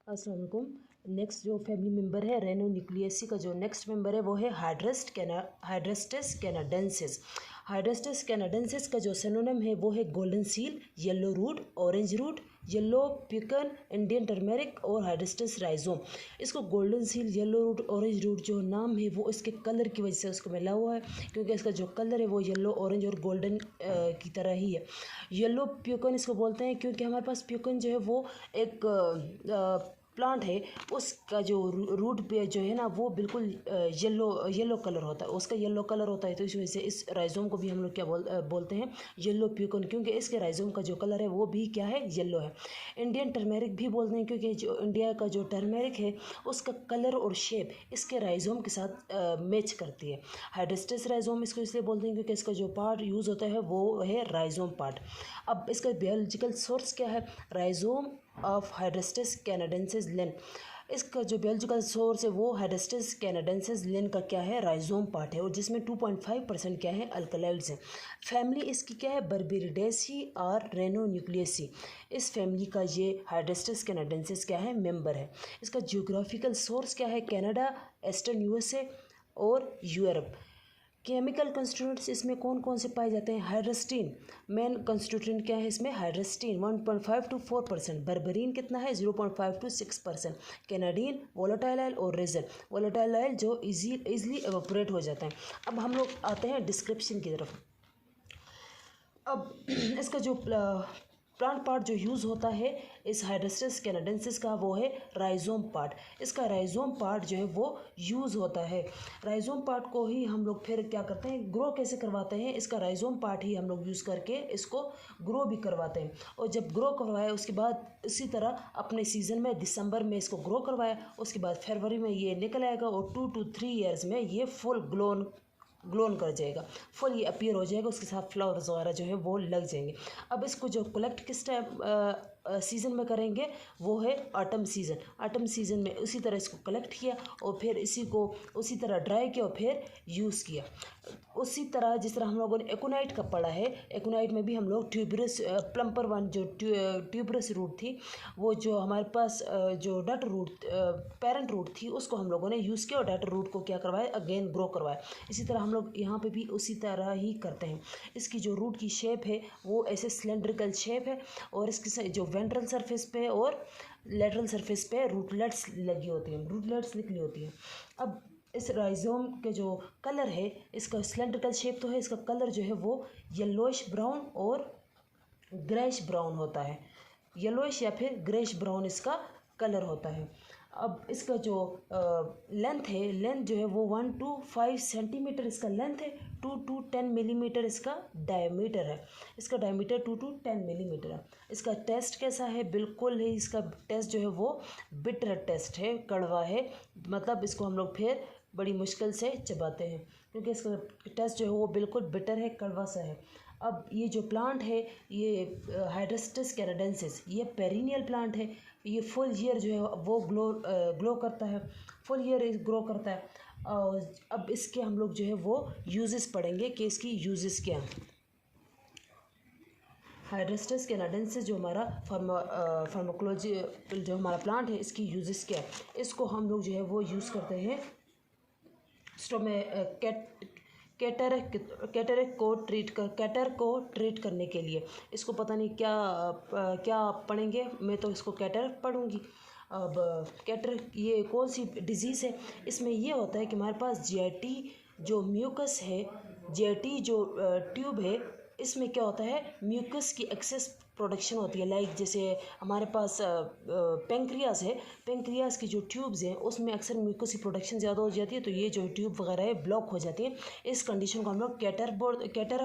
अस्सलाम वालेकुम। नेक्स्ट जो फैमिली मेम्बर है रेनोन्यूक्लियेसी का जो नेक्स्ट मेंबर है वो है हाइड्रस्टेस कैनाडेंसिस। हाइड्रस्टेस कैनाडेंसिस का जो सिनोनिम है वो है golden seal, yellow root, orange root, yellow puccoon, Indian turmeric और हाइड्रस्टेस राइजोम। इसको golden seal, yellow root, orange root जो नाम है वो इसके कलर की वजह से उसको मिला हुआ है, क्योंकि इसका जो कलर है वो येलो, ऑरेंज और गोल्डन की तरह ही है। येलो प्यूकन इसको बोलते हैं क्योंकि हमारे पास प्यूकन जो है वो एक प्लांट है, उसका जो रूट पे जो है ना वो बिल्कुल येलो कलर होता है, उसका येलो कलर होता है। तो इस वजह से इस राइजोम को भी हम लोग क्या बोलते हैं, येलो प्यूकन, क्योंकि इसके राइजोम का जो कलर है वो भी क्या है, येलो है। इंडियन टर्मेरिक भी बोलते हैं क्योंकि जो इंडिया का जो टर्मेरिक है उसका कलर और शेप इसके राइजोम के साथ मैच करती है। हाइड्रस्टेस राइजोम इसको इसलिए बोलते हैं क्योंकि इसका जो पार्ट यूज़ होता है वो है राइजोम पार्ट। अब इसका बायोलॉजिकल सोर्स क्या है, राइजोम ऑफ हाइड्रस्टेस कैनाडेंसिस लिन। इसका जो बायोलॉजिकल सोर्स है वो हाइड्रस्टेस कैनाडेंसिस लिन का क्या है, राइजोम पार्ट है, और जिसमें 2.5% क्या है, अल्कलॉइड्स हैं। फैमिली इसकी क्या है, बर्बेरिडेसी और रेनोन्यूक्लियेसी। इस फैमिली का ये हाइड्रस्टेस कैनाडेंसिस क्या है, मेंबर है। इसका जियोग्राफिकल सोर्स क्या है, कनाडा, ईस्टर्न यूएसए और यूरोप। केमिकल कंस्टिट्यूएंट्स इसमें कौन कौन से पाए जाते हैं, हाइड्रस्टीन मेन कंस्टिट्यूएंट क्या है इसमें, हाइड्रस्टीन 1.5 to 4%, बर्बरीन कितना है 0.5 to 6%, कैनाडीन, वोलेटाइल ऑयल और रेजन। वोलेटाइल ऑयल जो इजीली एवोपरेट हो जाता है। अब हम लोग आते हैं डिस्क्रिप्शन की तरफ। अब इसका जो प्लांट पार्ट जो यूज़ होता है इस हाइड्रस्टेस कैनाडेंसिस का वो है राइजोम पार्ट। इसका राइजोम पार्ट जो है वो यूज़ होता है। राइजोम पार्ट को ही हम लोग फिर क्या करते हैं, ग्रो कैसे करवाते हैं, इसका राइजोम पार्ट ही हम लोग यूज़ करके इसको ग्रो भी करवाते हैं। और जब ग्रो करवाया उसके बाद इसी तरह अपने सीज़न में दिसंबर में इसको ग्रो करवाया, उसके बाद फरवरी में ये निकल आएगा और 2 to 3 ईयर्स में ये फुल ग्लोन कर जाएगा, फुल ये अपीयर हो जाएगा, उसके साथ फ्लावर्स वगैरह जो है वो लग जाएंगे। अब इसको जो कलेक्ट किस टाइम सीज़न में करेंगे वो है ऑटम सीज़न। ऑटम सीज़न में उसी तरह इसको कलेक्ट किया और फिर इसी को उसी तरह ड्राई किया और फिर यूज़ किया। उसी तरह जिस तरह हम लोगों ने एकोनाइट का पढ़ा है, एकोनाइट में भी हम लोग ट्यूबरस प्लम्पर वन जो ट्यूबरस रूट थी, वो जो हमारे पास जो डट रूट पेरेंट रूट थी उसको हम लोगों ने यूज़ किया और डट रूट को क्या करवाया, अगेन ग्रो करवाया। इसी तरह हम लोग यहाँ पे भी उसी तरह ही करते हैं। इसकी जो रूट की शेप है वो ऐसे सिलेंड्रिकल शेप है और इसकी जो वेंट्रल सरफेस पे और लेटरल सरफेस पे रूटलेट्स लगी होती हैं, रूटलेट्स निकली होती हैं। अब इस राइजोम के जो कलर है, इसका सिलेंड्रिकल शेप तो है, इसका कलर जो है वो येलोइश ब्राउन और ग्रेश ब्राउन होता है, येलोइश या फिर ग्रेश ब्राउन इसका कलर होता है। अब इसका जो लेंथ है, लेंथ जो है वो 1 to 5 सेंटीमीटर इसका लेंथ है, 2 to 10 मिलीमीटर इसका डायमीटर है। इसका डायमीटर 2 to 10 मिलीमीटर है। इसका टेस्ट कैसा है, बिल्कुल ही इसका टेस्ट जो है वो बिटर टेस्ट है, कड़वा है, मतलब इसको हम लोग फिर बड़ी मुश्किल से चबाते हैं क्योंकि इसका टेस्ट जो है वो बिल्कुल बिटर है, कड़वा सा है। अब ये जो प्लांट है ये हाइड्रस्टेस कैनाडेंसिस, ये पेरिनियल प्लांट है, ये फुल ईयर जो है वो ग्लो करता है, फुल ईयर ग्रो करता है। और अब इसके हम लोग जो है वो यूजेस पढ़ेंगे कि इसकी यूजेस क्या हैं। हाइड्रस्टेस कैनाडेंसिस जो हमारा फार्माकोलॉजी जो हमारा प्लांट है, इसकी यूजेस क्या है, इसको हम लोग जो है वो यूज़ करते हैं कैटरेक्ट को ट्रीट करने के लिए। इसको पता नहीं क्या पढ़ेंगे, मैं तो इसको कैटरेक्ट पढ़ूँगी। अब कैटरेक्ट ये कौन सी डिजीज़ है, इसमें ये होता है कि हमारे पास जीआईटी जो म्यूकस है, जीआईटी जो ट्यूब है, इसमें क्या होता है, म्यूकस की एक्सेस प्रोडक्शन होती है। लाइक जैसे हमारे पास पेंक्रियास है, पेंक्रियास की जो ट्यूब्स हैं उसमें अक्सर म्यूकस की प्रोडक्शन ज़्यादा हो जाती है, तो ये जो ट्यूब वगैरह है ब्लॉक हो जाती है। इस कंडीशन को हम लोग कैटरक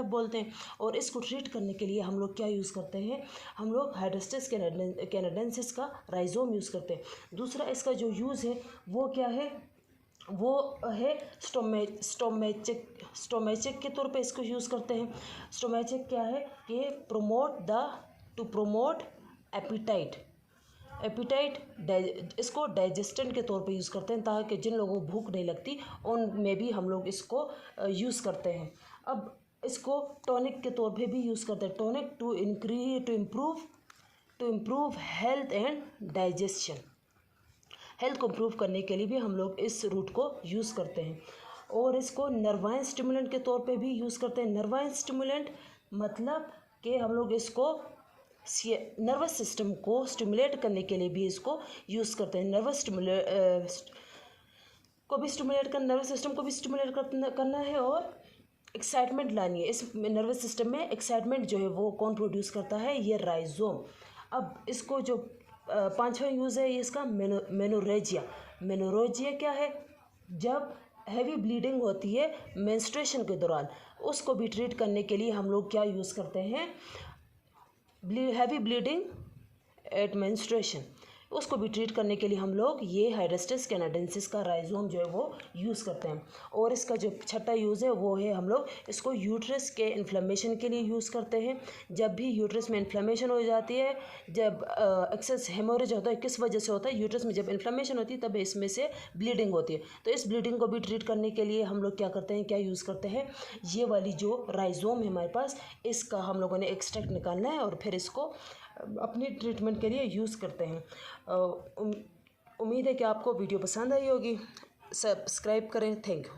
बोलते हैं। और इसको ट्रीट करने के लिए हम लोग क्या यूज़ करते हैं, हम लोग हाइड्रस्टेस कैनाडेंसिस का राइजोम यूज़ करते हैं। दूसरा इसका जो यूज़ है वो क्या है, वो है स्टोमैचिक के तौर पे इसको यूज़ करते हैं। स्टोमैचिक क्या है कि टू प्रोमोट एपिटाइट, इसको डाइजेस्टेंट के तौर पे यूज़ करते हैं, ताकि जिन लोगों को भूख नहीं लगती उनमें भी हम लोग इसको यूज़ करते हैं। अब इसको टॉनिक के तौर पे भी यूज़ करते हैं, tonic to improve health and digestion. Health को इम्प्रूव करने के लिए भी हम लोग इस रूट को यूज़ करते हैं। और इसको नर्वाइन स्टिमुलेंट के तौर पे भी यूज़ करते हैं। नर्वाइन स्टिमुलेंट मतलब कि हम लोग इसको नर्वस सिस्टम को स्टिमुलेट करने के लिए भी इसको यूज़ करते हैं। नर्वस को भी स्टिमुलेट करना, नर्वस सिस्टम को भी स्टिमुलेट करना है और एक्साइटमेंट लानी है। इस नर्वस सिस्टम में एक्साइटमेंट जो है वो कौन प्रोड्यूस करता है, ये राइजोम। अब इसको जो पांचवा यूज़ है इसका मेनोरेजिया। मेनोरेजिया क्या है, जब हैवी ब्लीडिंग होती है मेंस्ट्रुएशन के दौरान, उसको भी ट्रीट करने के लिए हम लोग क्या यूज़ करते हैं, हैवी ब्लीडिंग एट मेंस्ट्रुएशन, उसको भी ट्रीट करने के लिए हम लोग ये हाइड्रेस्टिस कैनाडेंसिस का राइजोम जो है वो यूज़ करते हैं। और इसका जो छठा यूज़ है वो है हम लोग इसको यूट्रस के इन्फ्लेमेशन के लिए यूज़ करते हैं। जब भी यूट्रस में इन्फ्लेमेशन हो जाती है, जब एक्सेस हेमोरेज होता है, किस वजह से होता है, यूट्रस में जब इन्फ्लेमेशन होती है तब इसमें से ब्लीडिंग होती है। तो इस ब्लीडिंग को भी ट्रीट करने के लिए हम लोग क्या करते हैं, क्या यूज़ करते हैं, ये वाली जो राइजोम है हमारे पास, इसका हम लोगों ने एक्सट्रैक्ट निकालना है और फिर इसको अपनी ट्रीटमेंट के लिए यूज़ करते हैं। उम्मीद है कि आपको वीडियो पसंद आई होगी। सब्सक्राइब करें। Thank you.